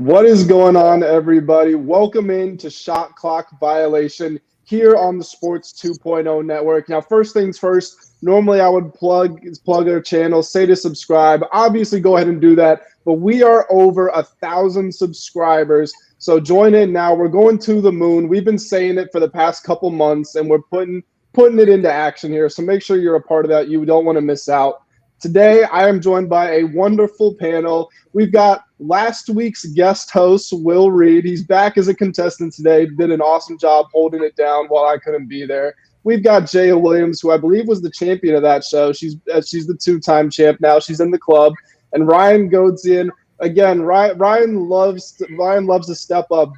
What is going on, everybody? Welcome in to Shot Clock Violation here on the Sports 2.0 network. Now, first things first, normally I would plug our channel, say to subscribe. Obviously, go ahead and do that. But we are over 1,000 subscribers. So join in now. We're going to the moon. We've been saying it for the past couple months, and we're putting it into action here. So make sure you're a part of that. You don't want to miss out. Today, I am joined by a wonderful panel. We've got last week's guest host, Will Reed. He's back as a contestant today. Did an awesome job holding it down while I couldn't be there. We've got Jaya Williams, who I believe was the champion of that show. She's the two-time champ now. She's in the club. And Ryan Godzian. Again, Ryan loves to step up.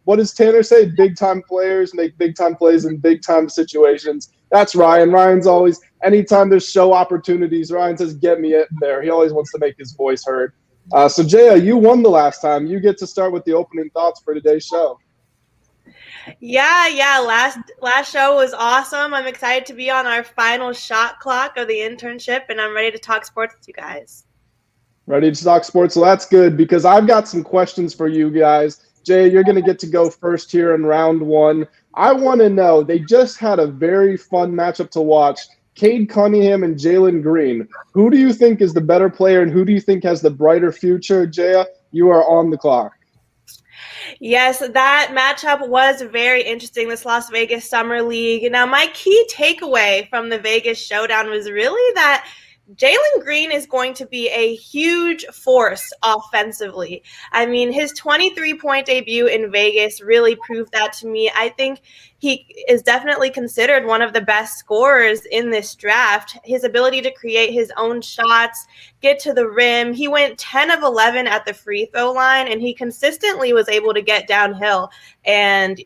What does Tanner say? Big-time players make big-time plays in big-time situations. That's Ryan. Ryan's always, anytime there's show opportunities, Ryan says, get me in there. He always wants to make his voice heard. So, Jaya, you won the last time. You get to start with the opening thoughts for today's show. Yeah. Last show was awesome. I'm excited to be on our final shot clock of the internship, and I'm ready to talk sports with you guys. Ready to talk sports? So that's good because I've got some questions for you guys. Jay, you're going to get to go first here in round one. I want to know, they just had a very fun matchup to watch. Cade Cunningham and Jalen Green. Who do you think is the better player and who do you think has the brighter future? Jaya, you are on the clock. Yes, that matchup was very interesting, this Las Vegas Summer League. Now, my key takeaway from the Vegas showdown was really that Jalen Green is going to be a huge force offensively. I mean, his 23-point debut in Vegas really proved that to me. I think he is definitely considered one of the best scorers in this draft. His ability to create his own shots, get to the rim. He went 10 of 11 at the free throw line, and he consistently was able to get downhill and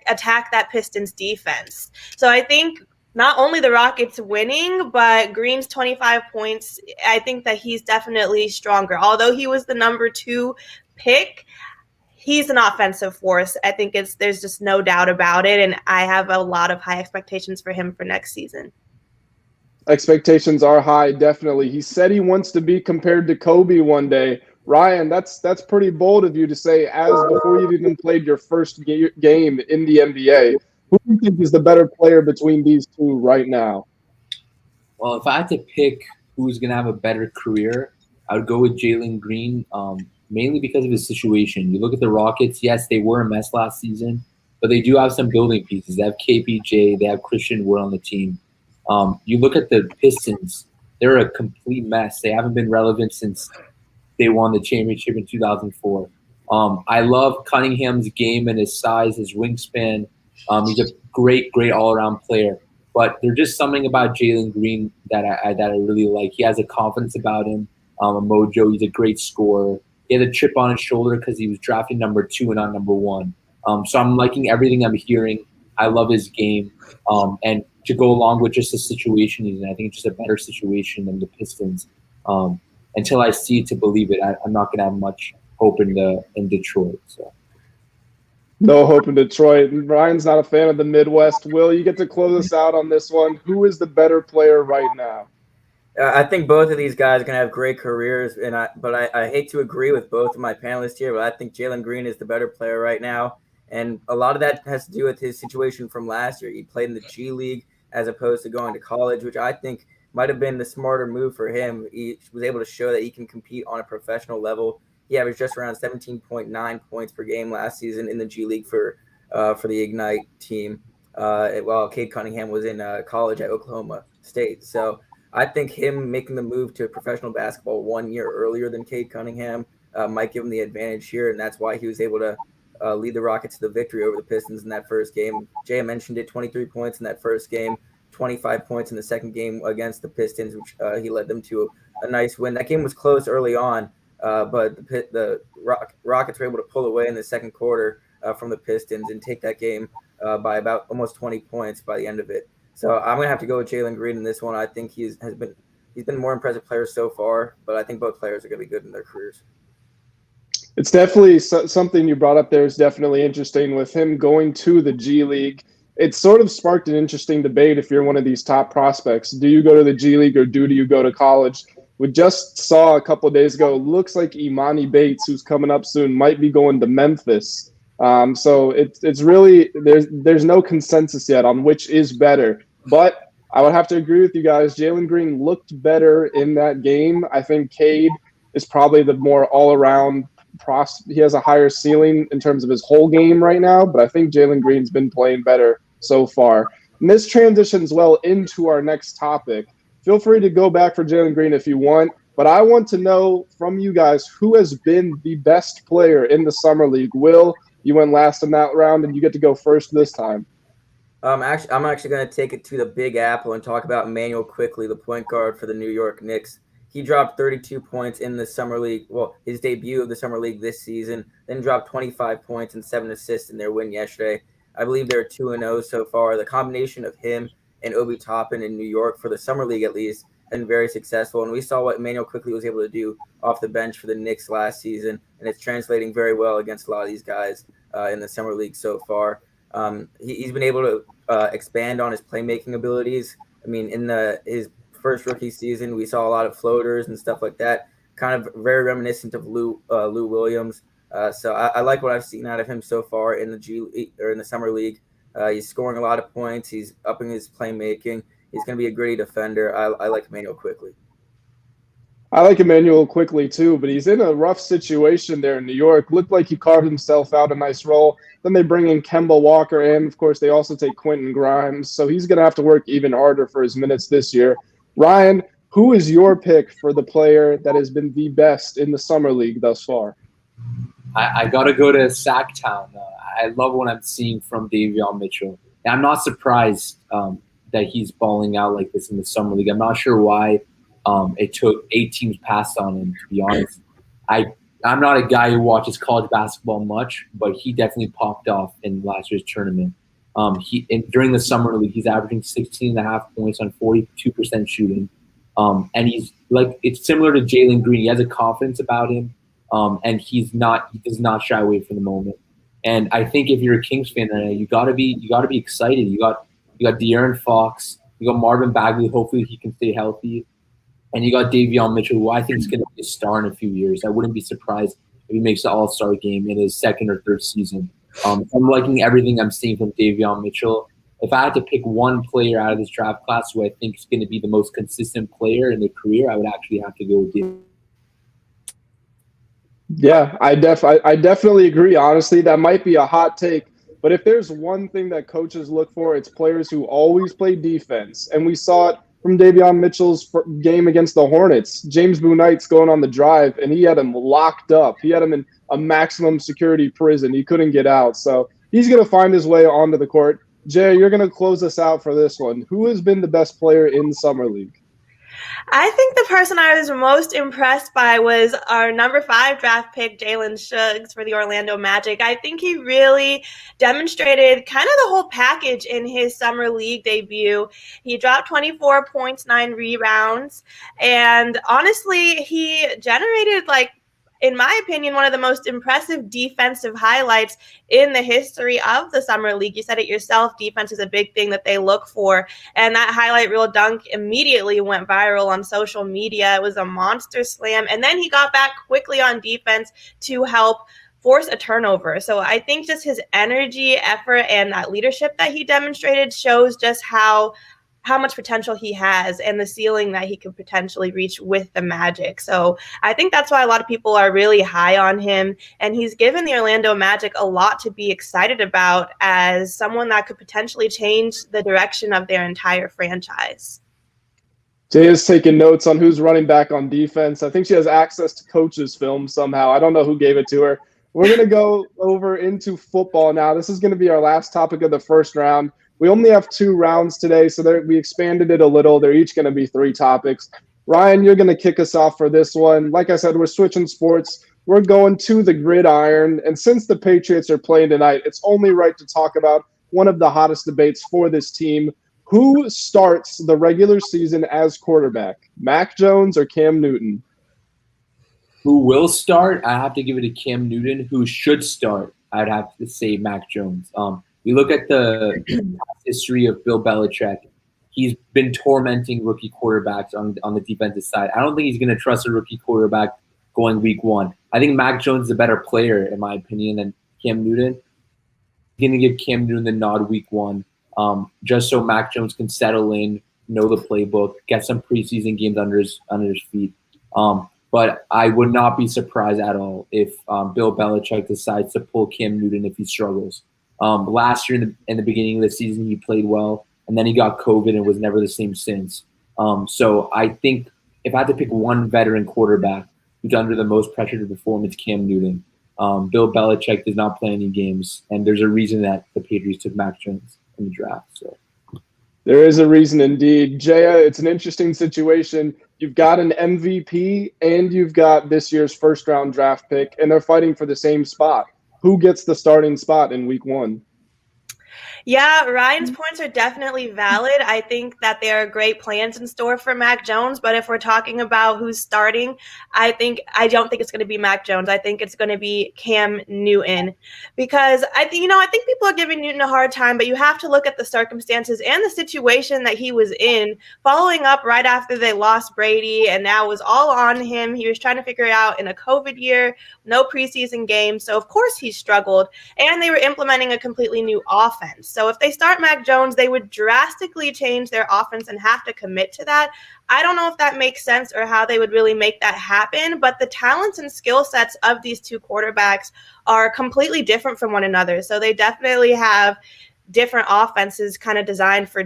attack that Pistons defense. So I think not only the Rockets winning, but Green's 25 points, I think that he's definitely stronger. Although he was the number 2 pick, he's an offensive force. I think there's just no doubt about it, and I have a lot of high expectations for him for next season. Expectations are high, definitely. He said he wants to be compared to Kobe one day. Ryan, that's pretty bold of you to say before you've even played your first game in the NBA. Who do you think is the better player between these two right now? Well, if I had to pick who's going to have a better career, I would go with Jalen Green, mainly because of his situation. You look at the Rockets, yes, they were a mess last season, but they do have some building pieces. They have KPJ, they have Christian Wood on the team. You look at the Pistons, they're a complete mess. They haven't been relevant since they won the championship in 2004. I love Cunningham's game and his size, his wingspan. He's a great all-around player. But there's just something about Jalen Green that I really like. He has a confidence about him, a mojo. He's a great scorer. He had a chip on his shoulder because he was drafted number 2 and not number 1. So I'm liking everything I'm hearing. I love his game. And to go along with just the situation he's in, I think it's just a better situation than the Pistons. Until I see it to believe it, I'm not going to have much hope in Detroit. So. No hope in Detroit. Ryan's not a fan of the Midwest. Will, you get to close us out on this one. Who is the better player right now? I think both of these guys are going to have great careers, but I hate to agree with both of my panelists here, but I think Jalen Green is the better player right now. And a lot of that has to do with his situation from last year. He played in the G League as opposed to going to college, which I think might have been the smarter move for him. He was able to show that he can compete on a professional level. He averaged just around 17.9 points per game last season in the G League for the Ignite team, while Cade Cunningham was in college at Oklahoma State. So I think him making the move to professional basketball 1 year earlier than Cade Cunningham might give him the advantage here, and that's why he was able to lead the Rockets to the victory over the Pistons in that first game. Jay mentioned it, 23 points in that first game, 25 points in the second game against the Pistons, which he led them to a nice win. That game was close early on. But the Rockets were able to pull away in the second quarter from the Pistons and take that game by about almost 20 points by the end of it. So I'm gonna have to go with Jalen Green in this one. I think he's been a more impressive player so far, but I think both players are gonna be good in their careers. It's definitely something you brought up there is definitely interesting with him going to the G League. It sort of sparked an interesting debate if you're one of these top prospects. Do you go to the G League or do you go to college? We just saw a couple of days ago, looks like Imani Bates, who's coming up soon, might be going to Memphis. So it's really there's no consensus yet on which is better. But I would have to agree with you guys. Jalen Green looked better in that game. I think Cade is probably the more all-around he has a higher ceiling in terms of his whole game right now, but I think Jalen Green's been playing better so far. And this transitions well into our next topic. Feel free to go back for Jalen Green if you want, but I want to know from you guys who has been the best player in the Summer League. Will, you went last in that round, and you get to go first this time. I'm actually going to take it to the Big Apple and talk about Emmanuel Quickley, the point guard for the New York Knicks. He dropped 32 points in the Summer League, his debut of the Summer League this season, then dropped 25 points and 7 assists in their win yesterday. I believe they're 2-0 so far. The combination of him and Obi Toppin in New York for the Summer League, at least, has been very successful. And we saw what Emmanuel Quickley was able to do off the bench for the Knicks last season, and it's translating very well against a lot of these guys in the Summer League so far. He's been able to expand on his playmaking abilities. I mean, in his first rookie season, we saw a lot of floaters and stuff like that, kind of very reminiscent of Lou Williams. So I like what I've seen out of him so far in the Summer League. He's scoring a lot of points. He's upping his playmaking. He's going to be a gritty defender. I like Emmanuel Quickley. I like Emmanuel Quickley too, but he's in a rough situation there in New York. Looked like he carved himself out a nice role. Then they bring in Kemba Walker, and of course they also take Quentin Grimes. So he's going to have to work even harder for his minutes this year. Ryan, who is your pick for the player that has been the best in the Summer League thus far? I got to go to Sacktown. I love what I'm seeing from Davion Mitchell. And I'm not surprised that he's balling out like this in the Summer League. I'm not sure why it took 8 teams passed on him, to be honest. I'm not a guy who watches college basketball much, but he definitely popped off in last year's tournament. During the Summer League, he's averaging 16.5 points on 42% shooting. And he's like, it's similar to Jalen Green. He has a confidence about him, and he does not shy away from the moment. And I think if you're a Kings fan right now, you gotta be excited. You got De'Aaron Fox, you got Marvin Bagley. Hopefully he can stay healthy, and you got Davion Mitchell, who I think is going to be a star in a few years. I wouldn't be surprised if he makes the All-Star game in his second or third season. I'm liking everything I'm seeing from Davion Mitchell. If I had to pick one player out of this draft class who I think is going to be the most consistent player in their career, I would actually have to go with Davion. Yeah, I definitely agree. Honestly, that might be a hot take, but if there's one thing that coaches look for, it's players who always play defense. And we saw it from Davion Mitchell's game against the Hornets. James Bouknight's going on the drive, and he had him locked up. He had him in a maximum security prison. He couldn't get out. So he's going to find his way onto the court. Jay, you're going to close us out for this one. Who has been the best player in Summer League? I think the person I was most impressed by was our number 5 draft pick, Jalen Suggs for the Orlando Magic. I think he really demonstrated kind of the whole package in his Summer League debut. He dropped 24 points, 9 rebounds, and honestly, he generated, in my opinion, one of the most impressive defensive highlights in the history of the Summer League. You said it yourself, defense is a big thing that they look for. And that highlight reel dunk immediately went viral on social media. It was a monster slam. And then he got back quickly on defense to help force a turnover. So I think just his energy, effort, and that leadership that he demonstrated shows just how much potential he has and the ceiling that he could potentially reach with the Magic. So I think that's why a lot of people are really high on him. And he's given the Orlando Magic a lot to be excited about as someone that could potentially change the direction of their entire franchise. Jay is taking notes on who's running back on defense. I think she has access to coaches' film somehow. I don't know who gave it to her. We're going to go over into football now. This is going to be our last topic of the first round. We only have 2 rounds today, so we expanded it a little. They're each going to be 3 topics. Ryan, you're going to kick us off for this one. Like I said, we're switching sports. We're going to the gridiron. And since the Patriots are playing tonight, it's only right to talk about one of the hottest debates for this team. Who starts the regular season as quarterback, Mac Jones or Cam Newton? Who will start? I have to give it to Cam Newton. Who should start? I'd have to say Mac Jones. We look at the history of Bill Belichick. he's been tormenting rookie quarterbacks on the defensive side. I don't think he's going to trust a rookie quarterback going week one. I think Mac Jones is a better player, in my opinion, than Cam Newton. He's going to give Cam Newton the nod week one, just so Mac Jones can settle in, know the playbook, get some preseason games under his feet. But I would not be surprised at all if Bill Belichick decides to pull Cam Newton if he struggles. Last year in the beginning of the season, he played well, and then he got COVID and was never the same since. So I think if I had to pick one veteran quarterback who's under the most pressure to perform, it's Cam Newton. Bill Belichick does not play any games, and there's a reason that the Patriots took Mac Jones in the draft. So there is a reason indeed. Jaya, it's an interesting situation. You've got an MVP and you've got this year's first-round draft pick, and they're fighting for the same spot. Who gets the starting spot in week one? Yeah, Ryan's points are definitely valid. I think that there are great plans in store for Mac Jones, but if we're talking about who's starting, I don't think it's going to be Mac Jones. I think it's going to be Cam Newton, because I think people are giving Newton a hard time, but you have to look at the circumstances and the situation that he was in, following up right after they lost Brady, and now it was all on him. He was trying to figure it out in a COVID year, no preseason games, so of course he struggled, and they were implementing a completely new offense. So if they start Mac Jones, they would drastically change their offense and have to commit to that. I don't know if that makes sense or how they would really make that happen, but the talents and skill sets of these two quarterbacks are completely different from one another. So they definitely have different offenses kind of designed for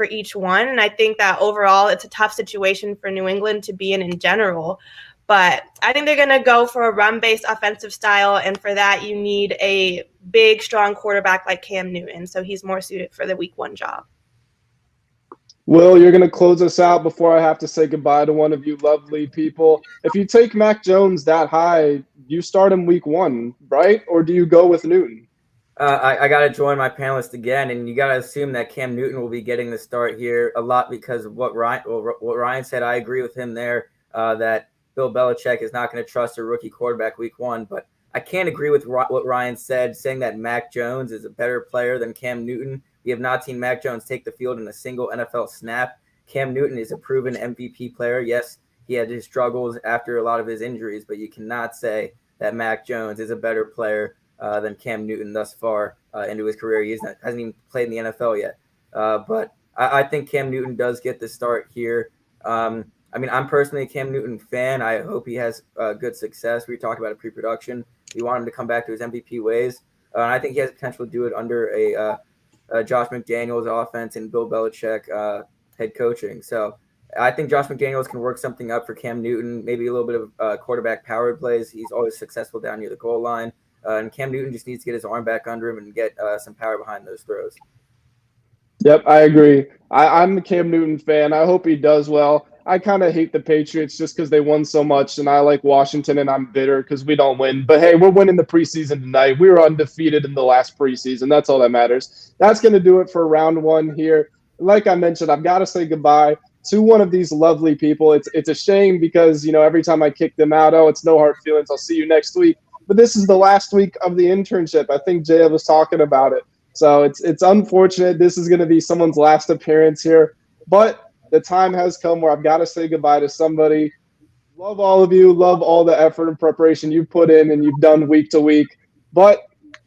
each one. And I think that overall it's a tough situation for New England to be in general. But I think they're going to go for a run-based offensive style, and for that you need a big, strong quarterback like Cam Newton. So he's more suited for the week one job. Will, you're going to close us out before I have to say goodbye to one of you lovely people. If you take Mac Jones that high, you start him week one, right? Or do you go with Newton? I got to join my panelists again, and you got to assume that Cam Newton will be getting the start here a lot because of what Ryan said. I agree with him there that Bill Belichick is not going to trust a rookie quarterback week one, but I can't agree with what Ryan said, saying that Mac Jones is a better player than Cam Newton. We have not seen Mac Jones take the field in a single NFL snap. Cam Newton is a proven MVP player. Yes, he had his struggles after a lot of his injuries, but you cannot say that Mac Jones is a better player than Cam Newton thus far into his career. He hasn't even played in the NFL yet. But I think Cam Newton does get the start here. I'm personally a Cam Newton fan. I hope he has good success. We talked about a pre-production. We want him to come back to his MVP ways. And I think he has potential to do it under a Josh McDaniels offense and Bill Belichick head coaching. So I think Josh McDaniels can work something up for Cam Newton, maybe a little bit of quarterback powered plays. He's always successful down near the goal line. And Cam Newton just needs to get his arm back under him and get some power behind those throws. Yep, I agree. I'm a Cam Newton fan. I hope he does well. I kind of hate the Patriots just because they won so much, and I like Washington, and I'm bitter because we don't win. But, hey, we're winning the preseason tonight. We were undefeated in the last preseason. That's all that matters. That's going to do it for round one here. Like I mentioned, I've got to say goodbye to one of these lovely people. It's a shame because, every time I kick them out, it's no hard feelings. I'll see you next week. But this is the last week of the internship. I think Jay was talking about it. So it's unfortunate. This is going to be someone's last appearance here. But the time has come where I've got to say goodbye to somebody. Love all of you. Love all the effort and preparation you've put in and you've done week to week. But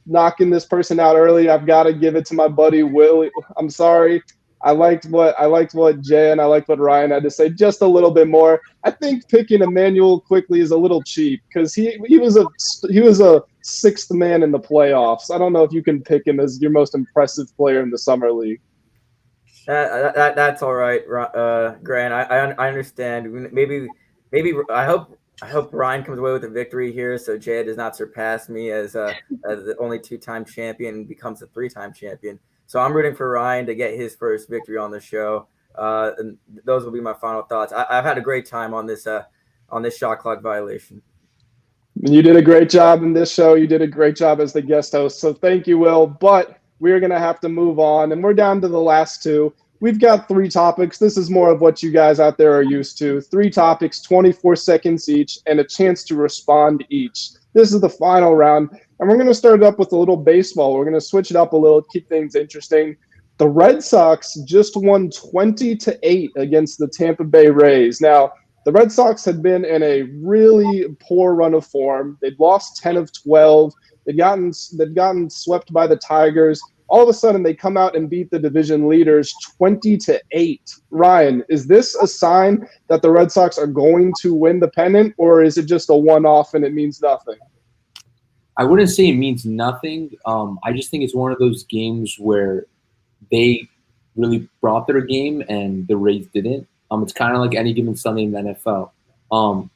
knocking this person out early, I've got to give it to my buddy Will. I'm sorry. I liked what Jay and I liked what Ryan had to say just a little bit more. I think picking Emmanuel quickly is a little cheap because he was a sixth man in the playoffs. I don't know if you can pick him as your most impressive player in the summer league. That's all right, Grant. I understand. Maybe I hope Ryan comes away with a victory here, so Jay does not surpass me as the only two-time champion and becomes a three-time champion. So I'm rooting for Ryan to get his first victory on the show. And those will be my final thoughts. I've had a great time on this shot clock violation. You did a great job in this show. You did a great job as the guest host. So thank you, Will. But we're going to have to move on, and we're down to the last two. We've got 3 topics. This is more of what you guys out there are used to. 3 topics, 24 seconds each, and a chance to respond each. This is the final round, and we're going to start it up with a little baseball. We're going to switch it up a little, keep things interesting. the Red Sox just won 20-8 against the Tampa Bay Rays. Now, the Red Sox had been in a really poor run of form. They'd lost 10 of 12. They'd gotten swept by the Tigers. All of a sudden, they come out and beat the division leaders 20-8. Ryan, is this a sign that the Red Sox are going to win the pennant, or is it just a one-off and it means nothing? I wouldn't say it means nothing. I just think it's one of those games where they really brought their game and the Rays didn't. It's kind of like any given Sunday in the NFL.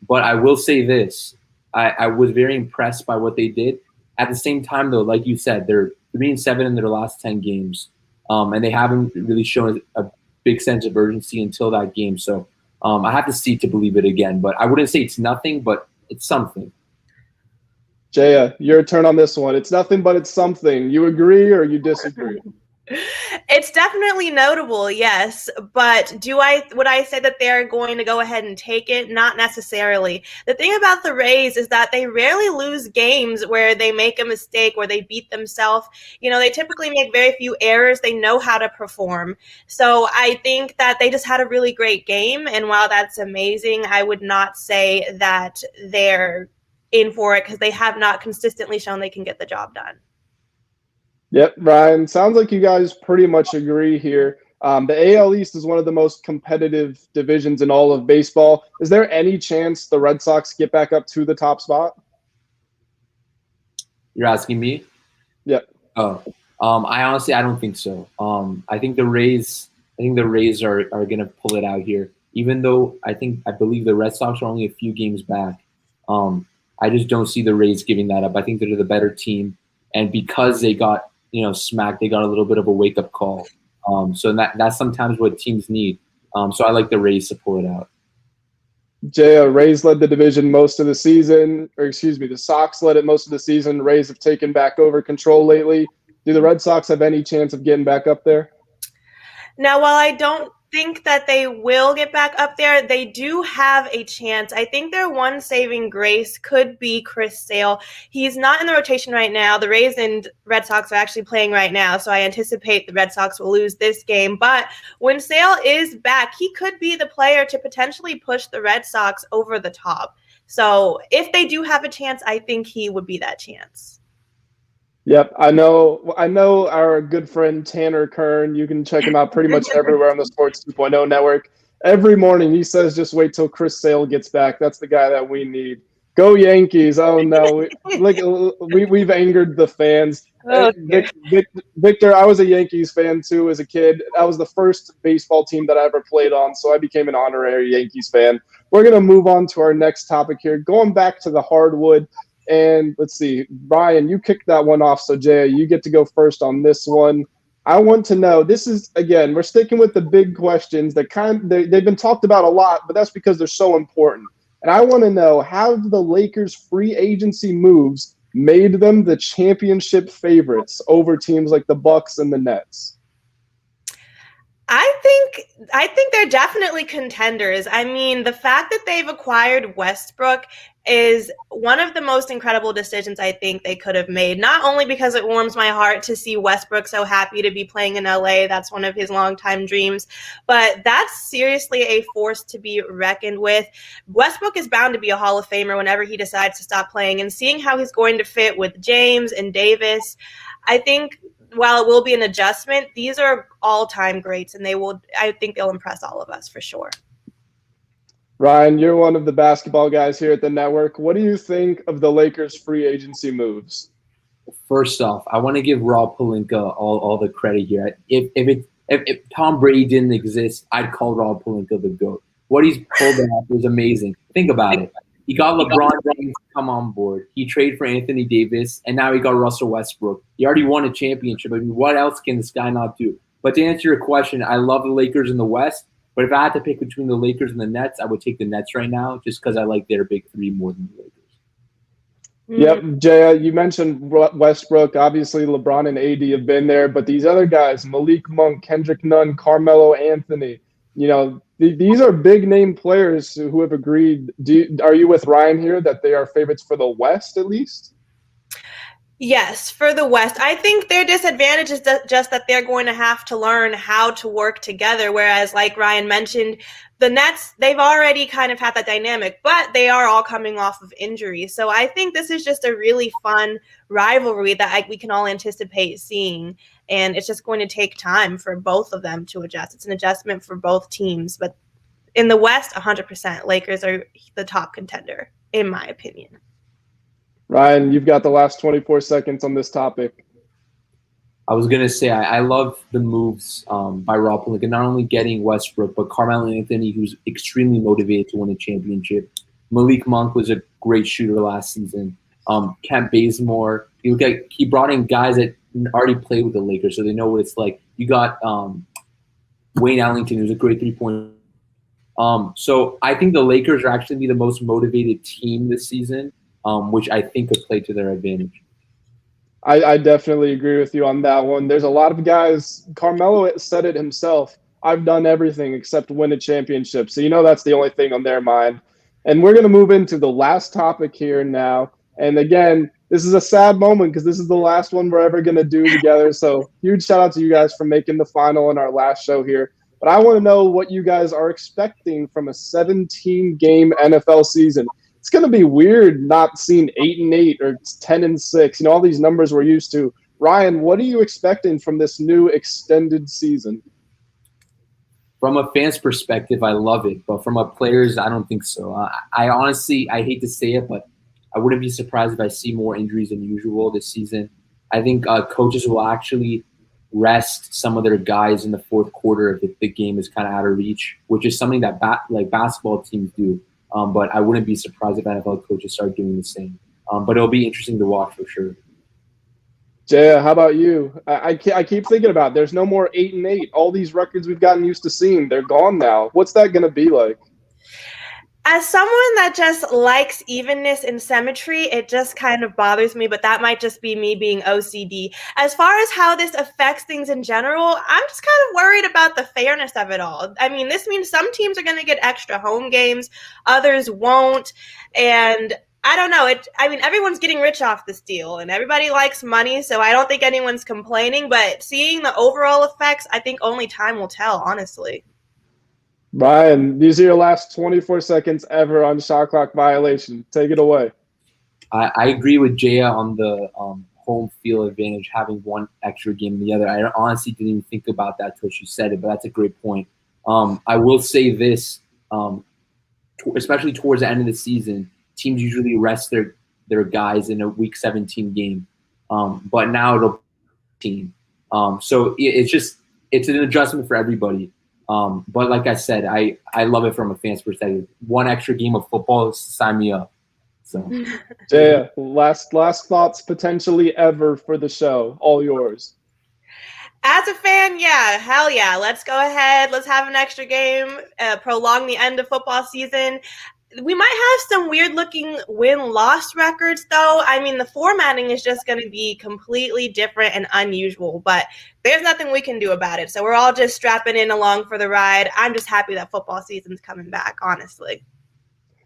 But I will say this. I was very impressed by what they did. At the same time, though, like you said, they're 3-7 in their last 10 games. And they haven't really shown a big sense of urgency until that game. So I have to see to believe it again. But I wouldn't say it's nothing, but it's something. Jaya, your turn on this one. It's nothing, but it's something. You agree or you disagree? It's definitely notable, yes. But would I say that they're going to go ahead and take it? Not necessarily. The thing about the Rays is that they rarely lose games where they make a mistake, where they beat themselves. They typically make very few errors. They know how to perform. So I think that they just had a really great game. And while that's amazing, I would not say that they're in for it because they have not consistently shown they can get the job done. Yep, Ryan, sounds like you guys pretty much agree here. The AL East is one of the most competitive divisions in all of baseball. Is there any chance the Red Sox get back up to the top spot? You're asking me? Yep. Oh, I don't think so. I think the Rays are going to pull it out here. Even though I believe the Red Sox are only a few games back. I just don't see the Rays giving that up. I think they're the better team, and because they got smacked, they got a little bit of a wake up call. So that's sometimes what teams need. So I like the Rays to pull it out. Jaya, Rays led the division most of the season, the Sox led it most of the season. Rays have taken back over control lately. Do the Red Sox have any chance of getting back up there? Now, while I don't think that they will get back up there, they do have a chance. I think their one saving grace could be Chris Sale. He's not in the rotation right now. The Rays and Red Sox are actually playing right now, so I anticipate the Red Sox will lose this game. But when Sale is back, he could be the player to potentially push the Red Sox over the top. So if they do have a chance, I think he would be that chance. Yep, I know our good friend Tanner Kern. You can check him out pretty much everywhere on the Sports 2.0 network. Every morning he says, just wait till Chris Sale gets back. That's the guy that we need. Go Yankees. Oh, no. We've angered the fans. Oh, Victor, I was a Yankees fan, too, as a kid. That was the first baseball team that I ever played on, so I became an honorary Yankees fan. We're going to move on to our next topic here. Going back to the hardwood. And let's see, Ryan, you kicked that one off. So, Jay, you get to go first on this one. I want to know, this is, again, we're sticking with the big questions that they've been talked about a lot, but that's because they're so important. And I want to know, have the Lakers' free agency moves made them the championship favorites over teams like the Bucks and the Nets? I think they're definitely contenders. I mean, the fact that they've acquired Westbrook is one of the most incredible decisions I think they could have made, not only because it warms my heart to see Westbrook so happy to be playing in LA. That's one of his longtime dreams, but that's seriously a force to be reckoned with. Westbrook is bound to be a Hall of Famer whenever he decides to stop playing, and seeing how he's going to fit with James and Davis, I think while it will be an adjustment, these are all-time greats, and I think they'll impress all of us for sure. Ryan, you're one of the basketball guys here at the network. What do you think of the Lakers' free agency moves? First off, I want to give Rob Pelinka all the credit here. If Tom Brady didn't exist, I'd call Rob Pelinka the GOAT. What he's pulled off is amazing. Think about it. He got LeBron James to come on board. He traded for Anthony Davis, and now he got Russell Westbrook. He already won a championship. I mean, what else can this guy not do? But to answer your question, I love the Lakers in the West. But if I had to pick between the Lakers and the Nets, I would take the Nets right now just because I like their big three more than the Lakers. Yep, Jaya, you mentioned Westbrook. Obviously, LeBron and AD have been there. But these other guys, Malik Monk, Kendrick Nunn, Carmelo Anthony, these are big-name players who have agreed. Are you with Ryan here that they are favorites for the West at least? Yes, for the West. I think their disadvantage is just that they're going to have to learn how to work together. Whereas, like Ryan mentioned, the Nets, they've already kind of had that dynamic, but they are all coming off of injury. So I think this is just a really fun rivalry that we can all anticipate seeing. And it's just going to take time for both of them to adjust. It's an adjustment for both teams. But in the West, 100%, Lakers are the top contender, in my opinion. Ryan, you've got the last 24 seconds on this topic. I was going to say, I love the moves by Rob Pelinka, not only getting Westbrook, but Carmelo Anthony, who's extremely motivated to win a championship. Malik Monk was a great shooter last season. Kent Bazemore, he brought in guys that already played with the Lakers, so they know what it's like. You got Wayne Ellington, who's a great three-point. So I think the Lakers are actually the most motivated team this season, which I think could play to their advantage. I definitely agree with you on that one. There's a lot of guys. Carmelo said it himself. I've done everything except win a championship. So that's the only thing on their mind. And we're going to move into the last topic here now. And again, this is a sad moment because this is the last one we're ever going to do together. So huge shout out to you guys for making the final in our last show here. But I want to know what you guys are expecting from a 17-game NFL season. It's going to be weird not seeing 8-8 or 10-6. All these numbers we're used to. Ryan, what are you expecting from this new extended season? From a fan's perspective, I love it, but from a player's, I don't think so. I honestly, I hate to say it, but I wouldn't be surprised if I see more injuries than usual this season. I think coaches will actually rest some of their guys in the fourth quarter if the game is kind of out of reach, which is something that basketball teams do. But I wouldn't be surprised if NFL coaches start doing the same. But it'll be interesting to watch for sure. Jaya, how about you? I keep thinking about it. There's no more 8-8. All these records we've gotten used to seeing, they're gone now. What's that going to be like? As someone that just likes evenness and symmetry, it just kind of bothers me, but that might just be me being OCD. As far as how this affects things in general, I'm just kind of worried about the fairness of it all. I mean, this means some teams are going to get extra home games, others won't, and I don't know. Everyone's getting rich off this deal, and everybody likes money, so I don't think anyone's complaining, but seeing the overall effects, I think only time will tell, honestly. Brian, these are your last 24 seconds ever on shot clock violation. Take it away. I agree with Jaya on the home field advantage, having one extra game than the other. I honestly didn't even think about that till she said it, but that's a great point. I will say this, especially towards the end of the season, teams usually rest their guys in a Week 17 game, but now it'll be team. So it's an adjustment for everybody. But like I said, I love it from a fan's perspective. One extra game of football, sign me up. So, Jaya, last thoughts potentially ever for the show. All yours. As a fan, yeah, hell yeah. Let's go ahead. Let's have an extra game, prolong the end of football season. We might have some weird-looking win-loss records, though. I mean, the formatting is just going to be completely different and unusual, but there's nothing we can do about it. So we're all just strapping in along for the ride. I'm just happy that football season's coming back, honestly.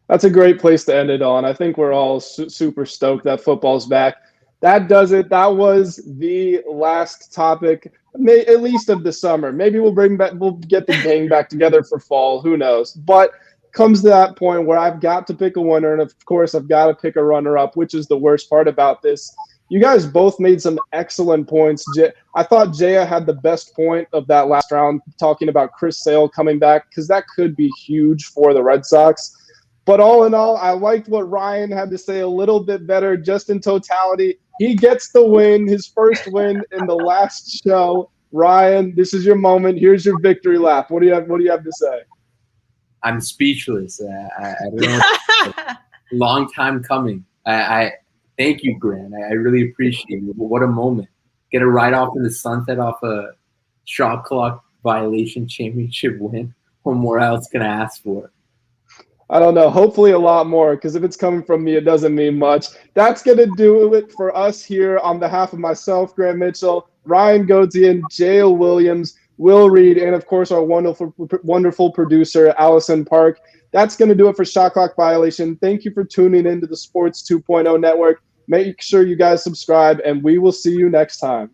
That's a great place to end it on. I think we're all super stoked that football's back. That does it. That was the last topic, at least of the summer. Maybe we'll get the gang back together for fall. Who knows? But comes to that point where I've got to pick a winner, and of course I've got to pick a runner-up, which is the worst part about this. You guys both made some excellent points. I thought Jaya had the best point of that last round, talking about Chris Sale coming back, because that could be huge for the Red Sox. But all in all, I liked what Ryan had to say a little bit better, just in totality. He gets the win, his first win in the last show. Ryan, this is your moment. Here's your victory lap. What do you have to say? I'm speechless. I don't know. Long time coming. I thank you, Grant. I really appreciate it. What a moment. Get a ride off in the sunset off a shot clock violation championship win. What more else can I ask for? I don't know. Hopefully a lot more, because if it's coming from me, it doesn't mean much. That's going to do it for us here on behalf of myself, Grant Mitchell, Ryan Gotian, Jaya Williams, Will Reed, and, of course, our wonderful producer, Allison Park. That's going to do it for Shot Clock Violation. Thank you for tuning into the Sports 2.0 Network. Make sure you guys subscribe, and we will see you next time.